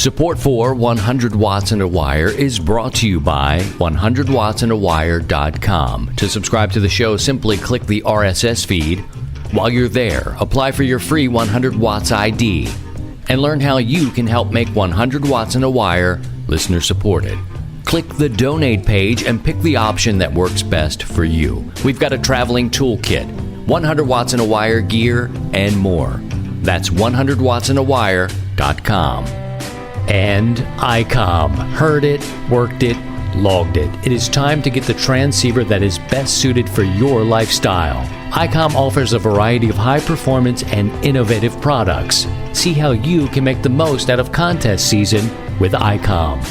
Support for 100 Watts and a Wire is brought to you by 100wattsandawire.com. To subscribe to the show, simply click the RSS feed. While you're there, apply for your free 100 Watts ID and learn how you can help make 100 Watts and a Wire listener supported. Click the donate page and pick the option that works best for you. We've got a traveling toolkit, 100 Watts and a Wire gear, and more. That's 100wattsandawire.com. And ICOM. Heard it, worked it, logged it. It is time to get the transceiver that is best suited for your lifestyle. ICOM offers a variety of high-performance and innovative products. See how you can make the most out of contest season with ICOM.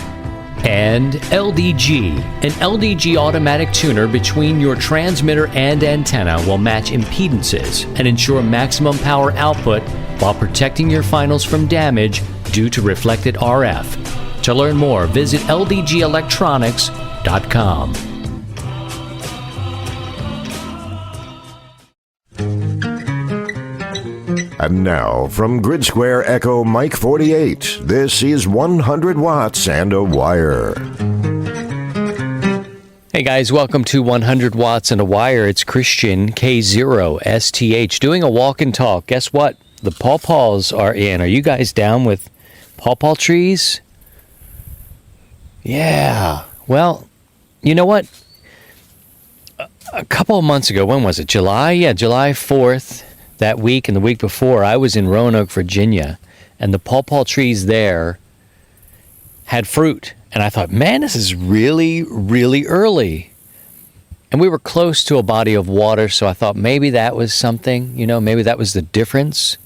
And LDG. An LDG automatic tuner between your transmitter and antenna will match impedances and ensure maximum power output while protecting your finals from damage due to reflected RF. To learn more, visit ldgelectronics.com. And now, from Grid Square Echo Mike 48, this is 100 Watts and a Wire. Hey guys, welcome to 100 Watts and a Wire. It's Christian K0STH doing a walk and talk. Guess what? The pawpaws are in. Are you guys down with pawpaw trees? Yeah. Well, you know what? A couple of months ago, when was it? July? Yeah, July 4th. That week and the week before, I was in Roanoke, Virginia, and the pawpaw trees there had fruit. And I thought, man, this is really, really early. And we were close to a body of water, so I thought maybe that was something, maybe that was the difference.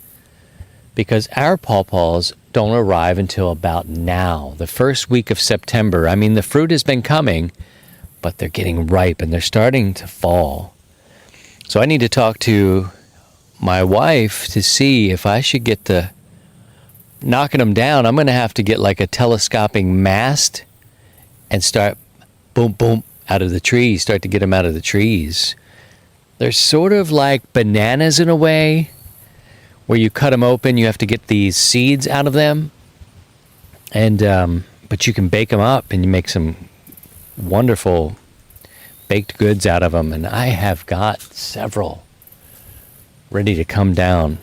Because our pawpaws don't arrive until about now, the first week of September. I mean, the fruit has been coming, but they're getting ripe and they're starting to fall. So I need to talk to my wife to see if I should get to knocking them down. I'm going to have to get like a telescoping mast and start boom, boom, out of the trees, start to get them out of the trees. They're sort of like bananas in a way, where you cut them open, you have to get these seeds out of them. And but you can bake them up and you make some wonderful baked goods out of them. And I have got several ready to come down.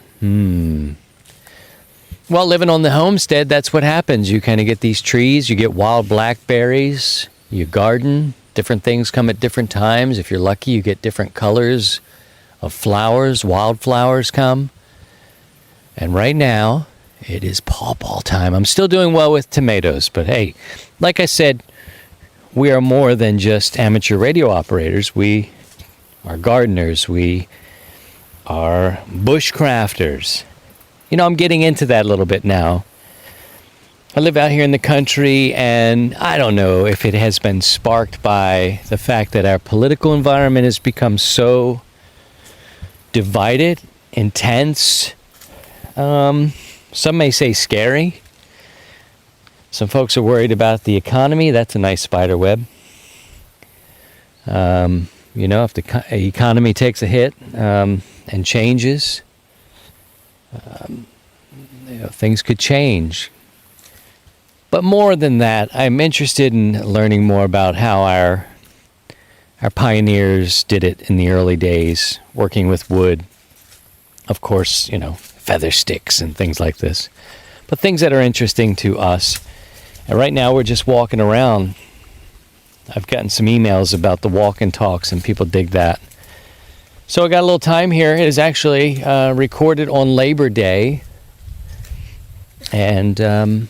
Well, living on the homestead, that's what happens. You kind of get these trees, you get wild blackberries, you garden, different things come at different times. If you're lucky, you get different colors of flowers, wildflowers come. And right now, it is pawpaw time. I'm still doing well with tomatoes, but hey, like I said, we are more than just amateur radio operators. We are gardeners. We are bushcrafters. I'm getting into that a little bit now. I live out here in the country, and I don't know if it has been sparked by the fact that our political environment has become so divided, intense. Some may say scary. Some folks are worried about the economy. That's a nice spider web. If the economy takes a hit and changes, things could change. But more than that, I'm interested in learning more about how our pioneers did it in the early days, working with wood. Of course, feather sticks and things like this. But things that are interesting to us. And right now we're just walking around. I've gotten some emails about the walk and talks, and people dig that. So I got a little time here. It is actually recorded on Labor Day. And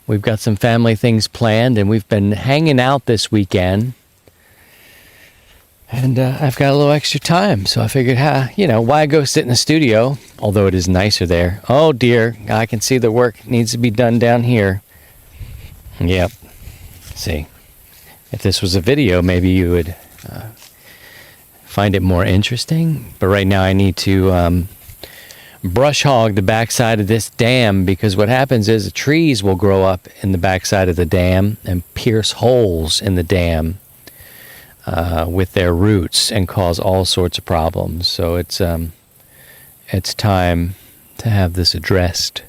we've got some family things planned, and we've been hanging out this weekend. And I've got a little extra time, so I figured, why go sit in the studio, although it is nicer there. Oh, dear, I can see the work needs to be done down here. Yep. See, if this was a video, maybe you would find it more interesting. But right now I need to brush hog the backside of this dam, because what happens is the trees will grow up in the backside of the dam and pierce holes in the dam with their roots and cause all sorts of problems. So it's time to have this addressed.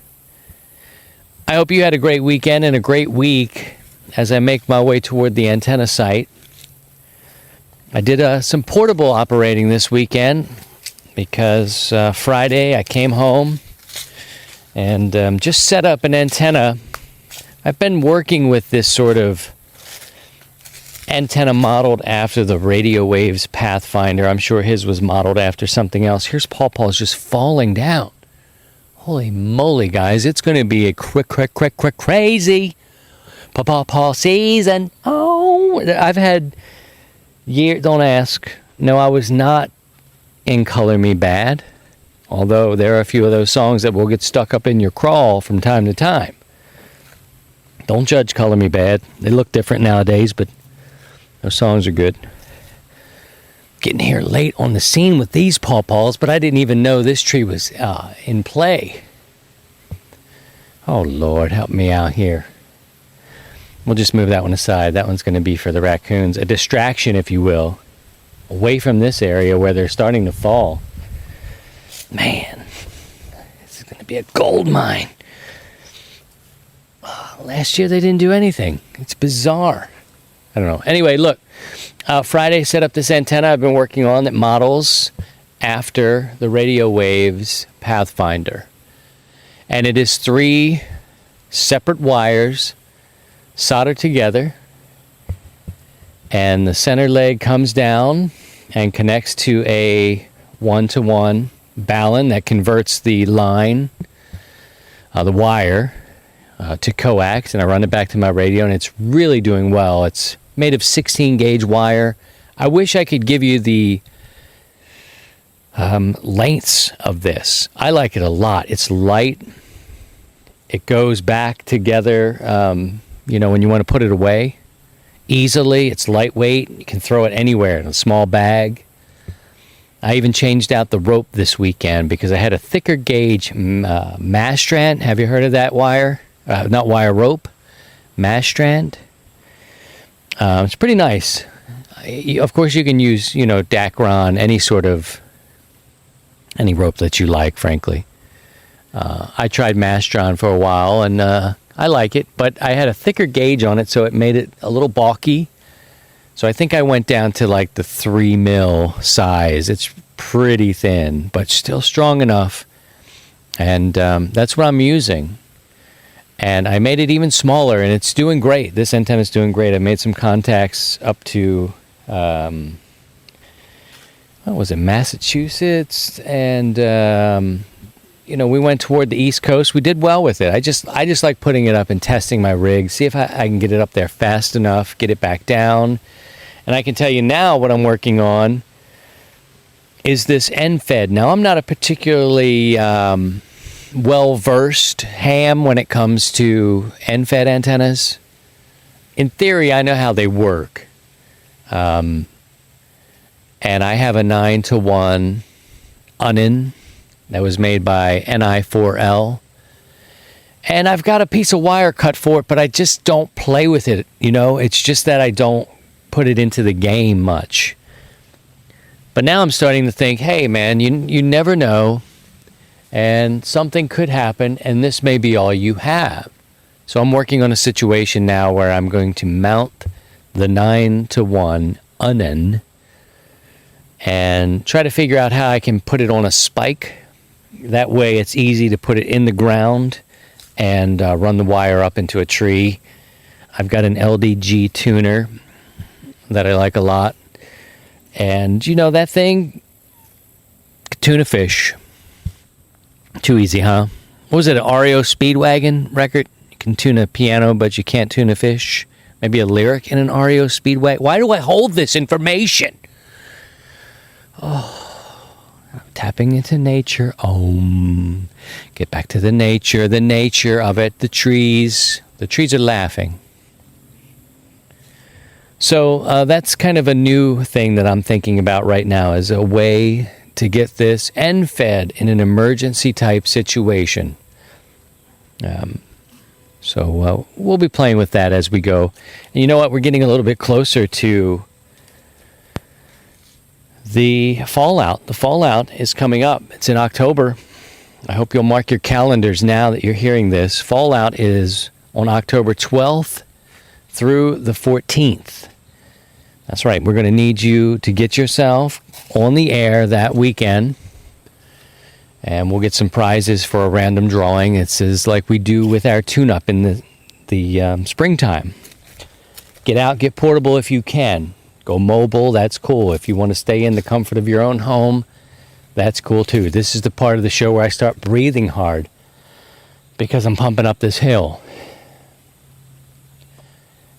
I hope you had a great weekend and a great week as I make my way toward the antenna site. I did some portable operating this weekend because Friday I came home and just set up an antenna. I've been working with this sort of antenna modeled after the Radio Waves Pathfinder. I'm sure his was modeled after something else. Here's Paul Paul's just falling down. Holy moly, guys. It's going to be a crazy Paul season. Oh, I've had years. Don't ask. No, I was not in Color Me Bad. Although there are a few of those songs that will get stuck up in your crawl from time to time. Don't judge Color Me Bad. They look different nowadays, but those songs are good. Getting here late on the scene with these pawpaws, but I didn't even know this tree was in play. Oh, Lord, help me out here. We'll just move that one aside. That one's going to be for the raccoons. A distraction, if you will, away from this area where they're starting to fall. Man, this is going to be a gold mine. Last year they didn't do anything. It's bizarre. I don't know. Anyway, look. Friday set up this antenna I've been working on that models after the Radio Waves Pathfinder. And it is 3 separate wires soldered together. And the center leg comes down and connects to a 1-to-1 balun that converts the line, the wire, to coax. And I run it back to my radio, and it's really doing well. It's made of 16 gauge wire. I wish I could give you the lengths of this. I like it a lot. It's light. It goes back together, when you want to put it away easily. It's lightweight. You can throw it anywhere in a small bag. I even changed out the rope this weekend because I had a thicker gauge Mastrand. Have you heard of that wire? Not wire, rope. Mastrand. It's pretty nice. Of course, you can use, Dacron, any rope that you like, frankly. I tried Mastron for a while, and I like it, but I had a thicker gauge on it, so it made it a little balky. So I think I went down to like the 3 mil size. It's pretty thin, but still strong enough. And that's what I'm using. And I made it even smaller, and it's doing great. This antenna is doing great. I made some contacts up to, Massachusetts, and we went toward the East Coast. We did well with it. I just like putting it up and testing my rig, see if I can get it up there fast enough, get it back down. And I can tell you now what I'm working on is this NFED. Now, I'm not a particularly well-versed ham when it comes to NFED antennas. In theory, I know how they work. And I have a 9-to-1 Unin that was made by NI4L. And I've got a piece of wire cut for it, but I just don't play with it. It's just that I don't put it into the game much. But now I'm starting to think, hey, man, you never know. And something could happen, and this may be all you have. So I'm working on a situation now where I'm going to mount the 9-to-1 Unin and try to figure out how I can put it on a spike. That way it's easy to put it in the ground and run the wire up into a tree. I've got an LDG tuner that I like a lot. And, that thing could tune a fish. Too easy, huh? What was it, an REO Speedwagon record? You can tune a piano, but you can't tune a fish. Maybe a lyric in an REO Speedwagon. Why do I hold this information? Oh, I'm tapping into nature. Get back to the nature of it, the trees. The trees are laughing. So that's kind of a new thing that I'm thinking about right now as a way to get this NFED in an emergency type situation. So we'll be playing with that as we go. And you know what? We're getting a little bit closer to the fallout. The fallout is coming up. It's in October. I hope you'll mark your calendars now that you're hearing this. Fallout is on October 12th through the 14th. That's right. We're going to need you to get yourself on the air that weekend. And we'll get some prizes for a random drawing. It's as like we do with our tune-up in the springtime. Get out, get portable if you can. Go mobile, that's cool. If you want to stay in the comfort of your own home, that's cool too. This is the part of the show where I start breathing hard because I'm pumping up this hill.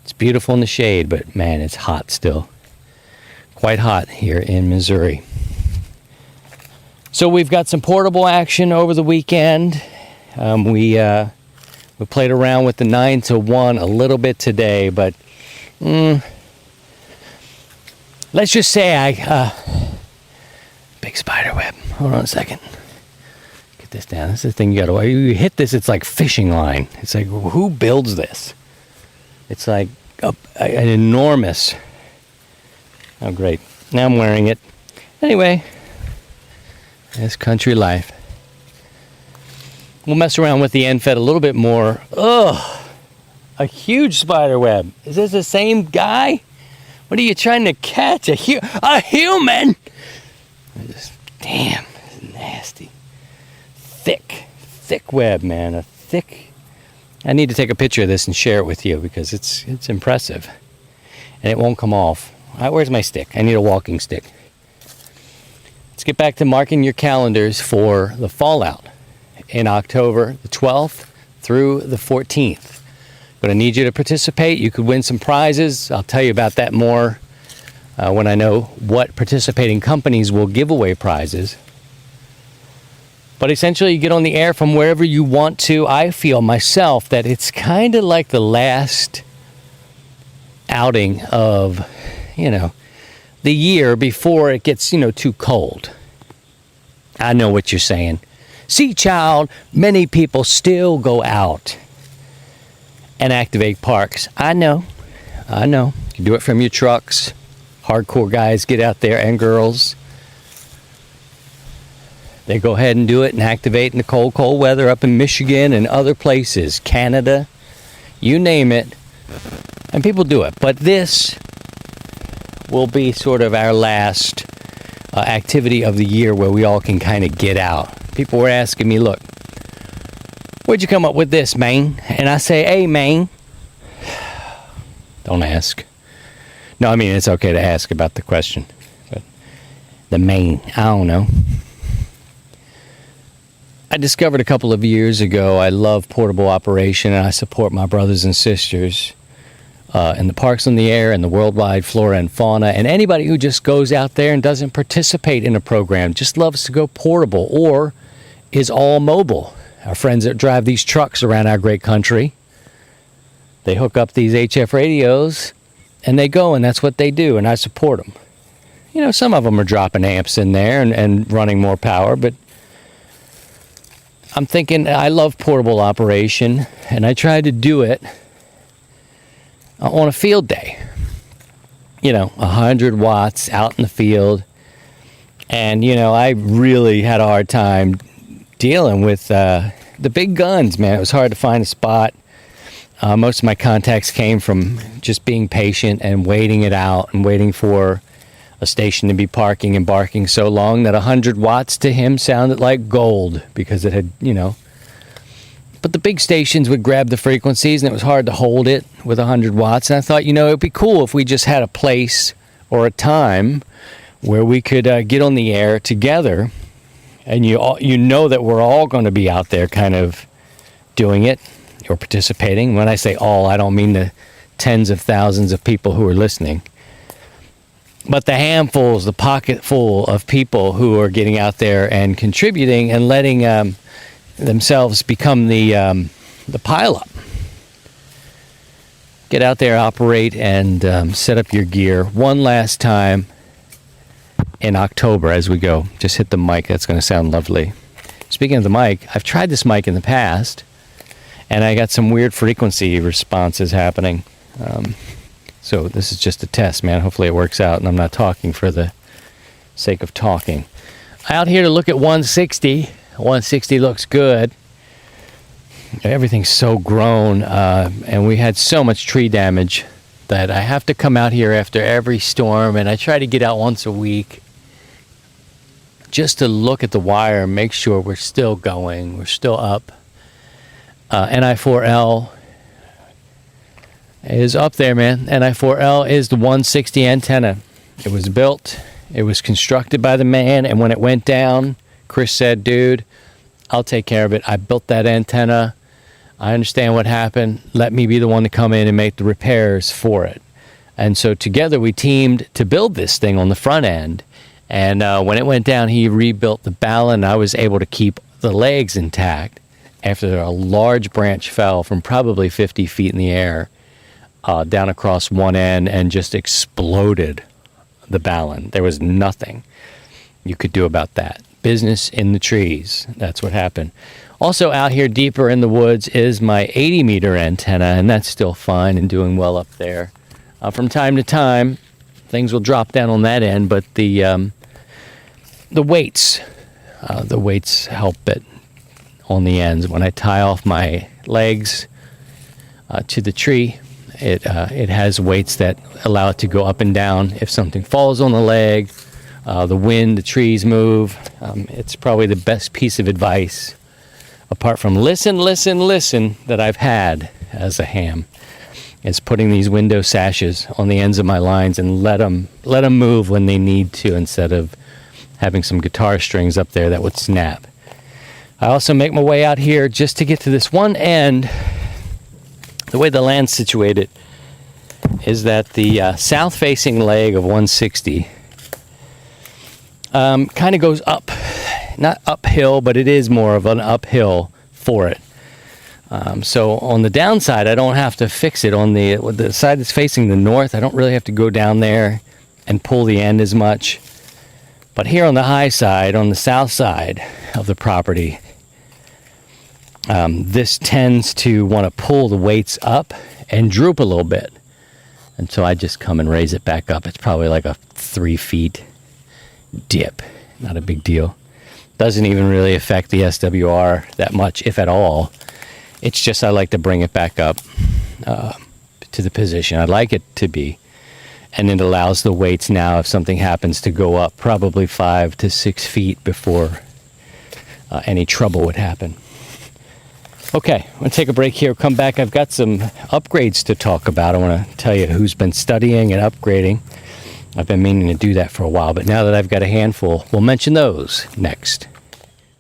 It's beautiful in the shade, but man, it's hot still. Quite hot here in Missouri. So we've got some portable action over the weekend. We played around with the 9 to 1 a little bit today, but let's just say big spider web. Hold on a second. Get this down. This is the thing you hit this, it's like fishing line. It's like, who builds this? It's like an enormous. Oh, great. Now I'm wearing it. Anyway, that's country life. We'll mess around with the end fed a little bit more. Ugh, a huge spider web. Is this the same guy? What are you trying to catch? A human? Damn, this is nasty. Thick web, man. I need to take a picture of this and share it with you because it's impressive. And it won't come off. Where's my stick? I need a walking stick. Let's get back to marking your calendars for the Fallout in October the 12th through the 14th. Going to need you to participate. You could win some prizes. I'll tell you about that more when I know what participating companies will give away prizes. But essentially, you get on the air from wherever you want to. I feel myself that it's kind of like the last outing of, the year before it gets, too cold. I know what you're saying. See, child, many people still go out and activate parks. I know. You can do it from your trucks. Hardcore guys get out there, and girls. They go ahead and do it and activate in the cold weather up in Michigan and other places, Canada, you name it, and people do it. But this will be sort of our last activity of the year where we all can kind of get out. People were asking me, look, where'd you come up with this, man? And I say, hey, man, don't ask. No, I mean, it's okay to ask about the question. But the main, I don't know. I discovered a couple of years ago I love portable operation, and I support my brothers and sisters in the Parks on the Air and the worldwide flora and fauna, and anybody who just goes out there and doesn't participate in a program, just loves to go portable or is all mobile. Our friends that drive these trucks around our great country, they hook up these HF radios and they go, and that's what they do, and I support them. Some of them are dropping amps in there and running more power, but I'm thinking I love portable operation, and I tried to do it on a field day. 100 watts out in the field. And, I really had a hard time dealing with the big guns, man. It was hard to find a spot. Most of my contacts came from just being patient and waiting it out and waiting for a station to be parking and barking so long that 100 watts to him sounded like gold because it had, But the big stations would grab the frequencies, and it was hard to hold it with 100 watts. And I thought, it would be cool if we just had a place or a time where we could get on the air together. And you know that we're all going to be out there kind of doing it or participating. When I say all, I don't mean the tens of thousands of people who are listening. But the handfuls, the pocketful of people who are getting out there and contributing and letting themselves become the pileup. Get out there, operate, and set up your gear one last time in October as we go. Just hit the mic. That's going to sound lovely. Speaking of the mic, I've tried this mic in the past, and I got some weird frequency responses happening. So this is just a test, man. Hopefully it works out, and I'm not talking for the sake of talking. Out here to look at 160 160 looks good. Everything's so grown, and we had so much tree damage that I have to come out here after every storm, and I try to get out once a week just to look at the wire and make sure we're still going, we're still up. NI4L is up there, man. NI4L is the 160 antenna. It was built, it was constructed by the man, and when it went down, Chris said, dude, I'll take care of it. I built that antenna. I understand what happened. Let me be the one to come in and make the repairs for it. And so together we teamed to build this thing on the front end. And when it went down, he rebuilt the balun. I was able to keep the legs intact after a large branch fell from probably 50 feet in the air down across one end and just exploded the balun. There was nothing you could do about that. Business in the trees. That's what happened. Also out here deeper in the woods is my 80-meter antenna, and that's still fine and doing well up there. From time to time, things will drop down on that end, but the weights help it on the ends. When I tie off my legs to the tree, it has weights that allow it to go up and down. If something falls on the leg, the wind, the trees move. It's probably the best piece of advice, apart from listen, that I've had as a ham, is putting these window sashes on the ends of my lines and let them move when they need to, instead of having some guitar strings up there that would snap. I also make my way out here just to get to this one end. The way the land's situated is that the south-facing leg of 160 kind of goes up, not uphill, but it is more of an uphill for it. So on the downside, I don't have to fix it. On the side that's facing the north, I don't really have to go down there and pull the end as much. But here on the high side, on the south side of the property, this tends to want to pull the weights up and droop a little bit. And so I just come and raise it back up. It's probably like a 3 feet dip. Not a big deal. Doesn't even really affect the SWR that much, if at all. It's just I like to bring it back up to the position I'd like it to be. And it allows the weights now, if something happens, to go up probably 5 to 6 feet before any trouble would happen. Okay, I'm going to take a break here. Come back. I've got some upgrades to talk about. I want to tell you who's been studying and upgrading. I've been meaning to do that for a while, but now that I've got a handful, we'll mention those next.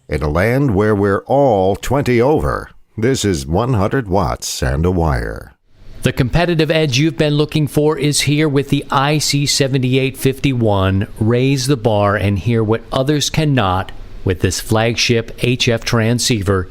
In a land where we're all 20 over, this is 100 watts and a wire. The competitive edge you've been looking for is here with the IC7851. Raise the bar and hear what others cannot with this flagship HF transceiver.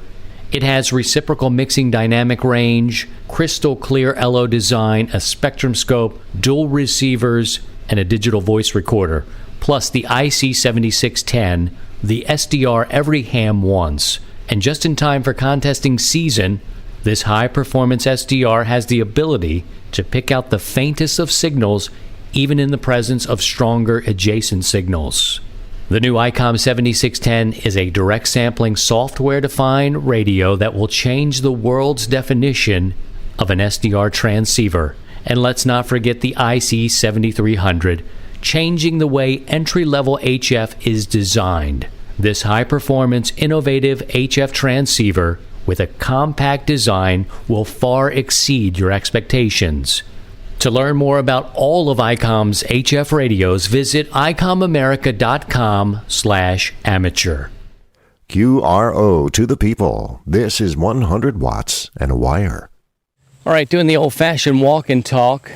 It has reciprocal mixing dynamic range, crystal clear LO design, a spectrum scope, dual receivers, and a digital voice recorder, plus the IC7610, the SDR every ham wants. And just in time for contesting season, this high-performance SDR has the ability to pick out the faintest of signals, even in the presence of stronger adjacent signals. The new ICOM 7610 is a direct sampling software-defined radio that will change the world's definition of an SDR transceiver. And let's not forget the IC 7300, changing the way entry-level HF is designed. This high-performance, innovative HF transceiver with a compact design will far exceed your expectations. To learn more about all of ICOM's HF radios, visit icomamerica.com/amateur. QRO to the people. This is 100 watts and a wire. All right, doing the old-fashioned walk and talk.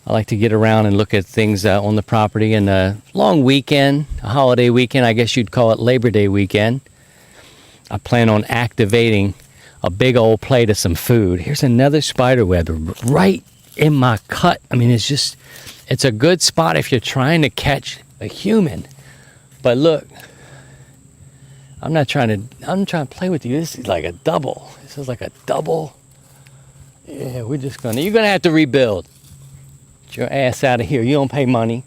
I like to get around and look at things on the property. And a long weekend, a holiday weekend, I guess you'd call it Labor Day weekend. I plan on activating a big old plate of some food. Here's another spider web right in my cut. I mean, it's a good spot if you're trying to catch a human. But look, I'm trying to play with you. This is like a double. This is like a double. Yeah, you're going to have to rebuild. Get your ass out of here. You don't pay money.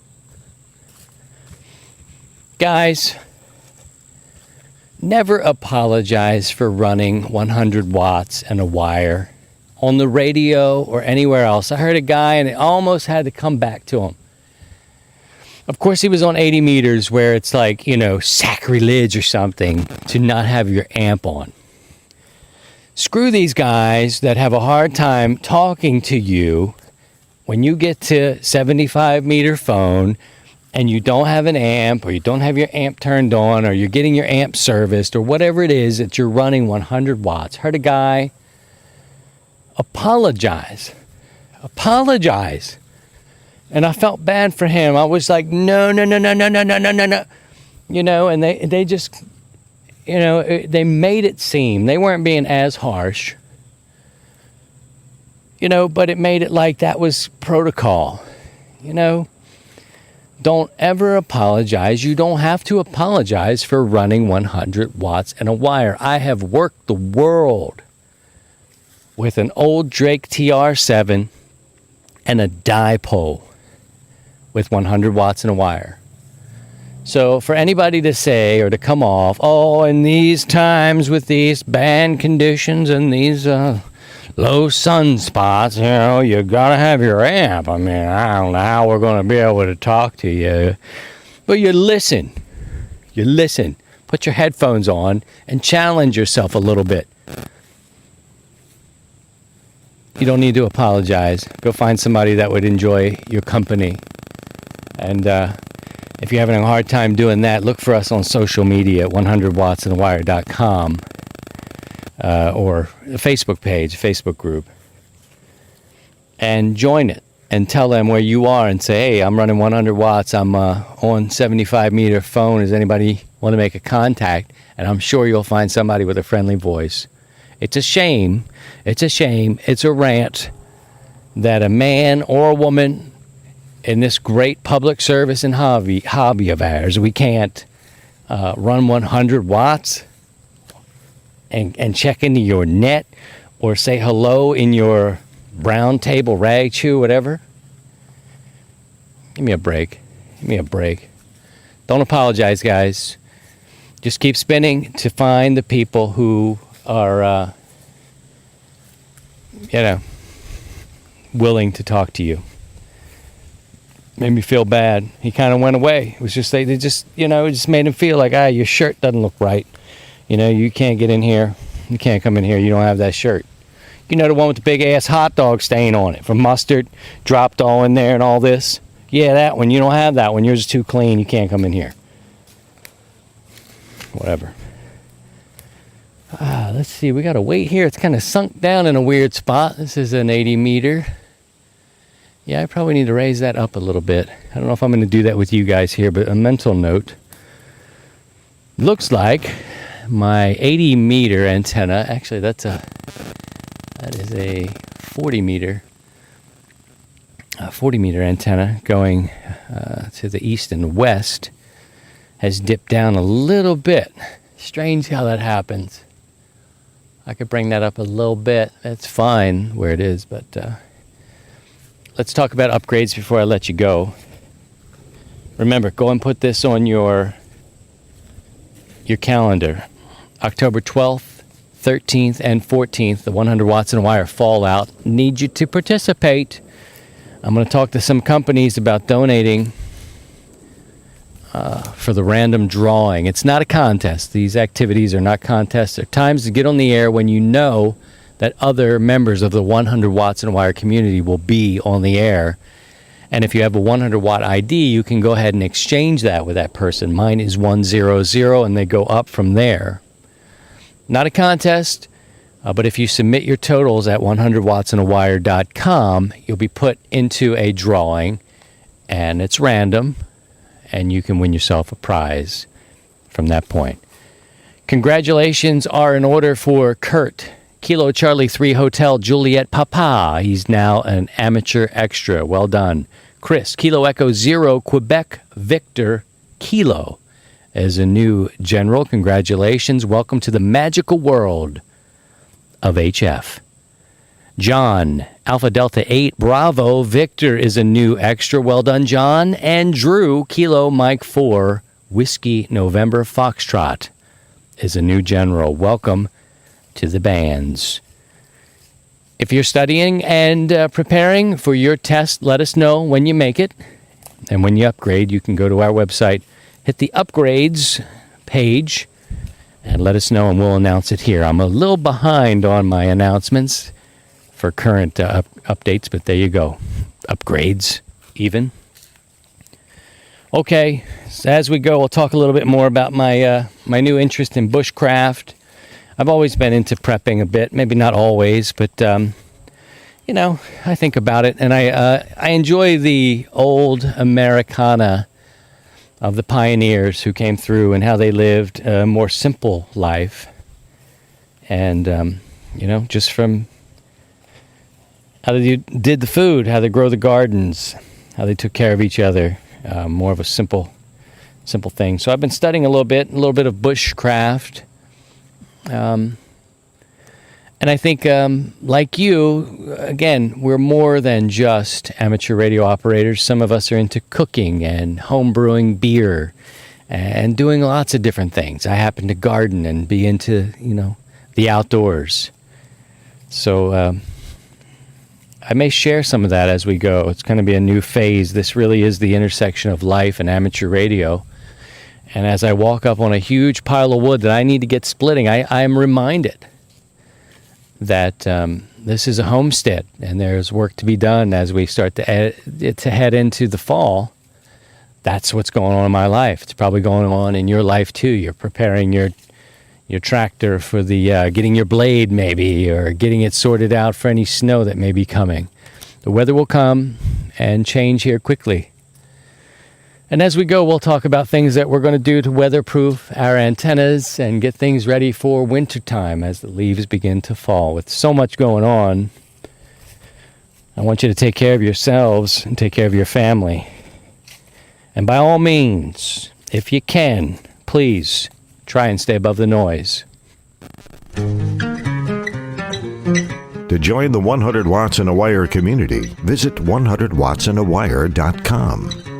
Guys, Never apologize for running 100 watts and a wire on the radio or anywhere else. I heard a guy and it almost had to come back to him. Of course, he was on 80 meters where it's like, sacrilege or something to not have your amp on. Screw these guys that have a hard time talking to you when you get to 75 meter phone and you don't have an amp, or you don't have your amp turned on, or you're getting your amp serviced, or whatever it is that you're running 100 watts. Heard a guy apologize. And I felt bad for him. I was like, no. And they just, they made it seem they weren't being as harsh. But it made it like that was protocol. Don't ever apologize. You don't have to apologize for running 100 watts and a wire. I have worked the world with an old Drake TR7 and a dipole with 100 watts and a wire. So for anybody to say or to come off, in these times with these bad conditions and these low sunspots, you gotta have your amp. I mean, I don't know how we're gonna be able to talk to you. But you listen. Put your headphones on and challenge yourself a little bit. You don't need to apologize. Go find somebody that would enjoy your company. And if you're having a hard time doing that, look for us on social media at 100wattsandawire.com. Or a Facebook page, Facebook group, and join it and tell them where you are and say, hey, I'm running 100 watts. I'm on 75 meter phone. Does anybody want to make a contact? And I'm sure you'll find somebody with a friendly voice. It's a shame. It's a rant that a man or a woman in this great public service and hobby of ours, we can't run 100 watts and check into your net or say hello in your brown table rag chew, whatever. Give me a break. Don't apologize, guys. Just keep spinning to find the people who are, willing to talk to you. Made me feel bad. He kind of went away. It was just, it just made him feel like, your shirt doesn't look right. You can't get in here. You can't come in here. You don't have that shirt. The one with the big ass hot dog stain on it from mustard, dropped all in there and all this. Yeah, that one. You don't have that one. Yours is too clean. You can't come in here. Whatever. Let's see. We got to wait here. It's kind of sunk down in a weird spot. This is an 80 meter. Yeah, I probably need to raise that up a little bit. I don't know if I'm going to do that with you guys here, but a mental note. Looks like my 80 meter antenna, actually that is a 40 meter antenna going to the east and west, has dipped down a little bit. Strange how that happens. I could bring that up a little bit. That's fine where it is, but let's talk about upgrades before I let you go. Remember, go and put this on your calendar. October 12th, 13th, and 14th, the 100 watts and a wire fallout. Need you to participate. I'm going to talk to some companies about donating for the random drawing. It's not a contest. These activities are not contests. They're times to get on the air when you know that other members of the 100 watts and a wire community will be on the air. And if you have a 100 watt ID, you can go ahead and exchange that with that person. Mine is 100, and they go up from there. Not a contest, but if you submit your totals at 100wattsandawire.com, you'll be put into a drawing, and it's random, and you can win yourself a prize from that point. Congratulations are in order for Kurt. Kilo Charlie 3 Hotel Juliet Papa. He's now an amateur extra. Well done. Chris, Kilo Echo 0 Quebec Victor Kilo as a new general. Congratulations. Welcome to the magical world of HF. John, Alpha Delta 8 Bravo Victor is a new extra. Well done, John. And Drew, Kilo Mike 4 Whiskey November Foxtrot is a new general. Welcome to the bands. If you're studying and preparing for your test, let us know when you make it. And when you upgrade, you can go to our website, hit the upgrades page, and let us know, and we'll announce it here. I'm a little behind on my announcements for current updates, but there you go. Upgrades, even. Okay, so as we go, we'll talk a little bit more about my new interest in bushcraft. I've always been into prepping a bit, maybe not always, but I think about it, and I enjoy the old Americana of the pioneers who came through and how they lived a more simple life, and just from how they did the food, how they grow the gardens, how they took care of each other. More of a simple thing. So I've been studying a little bit of bushcraft. And I think, like you, again, we're more than just amateur radio operators. Some of us are into cooking and home brewing beer and doing lots of different things. I happen to garden and be into, the outdoors. So, I may share some of that as we go. It's going to be a new phase. This really is the intersection of life and amateur radio. And as I walk up on a huge pile of wood that I need to get splitting, I am reminded that this is a homestead, and there's work to be done as we start to head into the fall. That's what's going on in my life. It's probably going on in your life too. You're preparing your tractor for the getting your blade maybe, or getting it sorted out for any snow that may be coming. The weather will come and change here quickly. And as we go, we'll talk about things that we're going to do to weatherproof our antennas and get things ready for wintertime as the leaves begin to fall. With so much going on, I want you to take care of yourselves and take care of your family. And by all means, if you can, please try and stay above the noise. To join the 100 Watts in a Wire community, visit 100wattsinawire.com.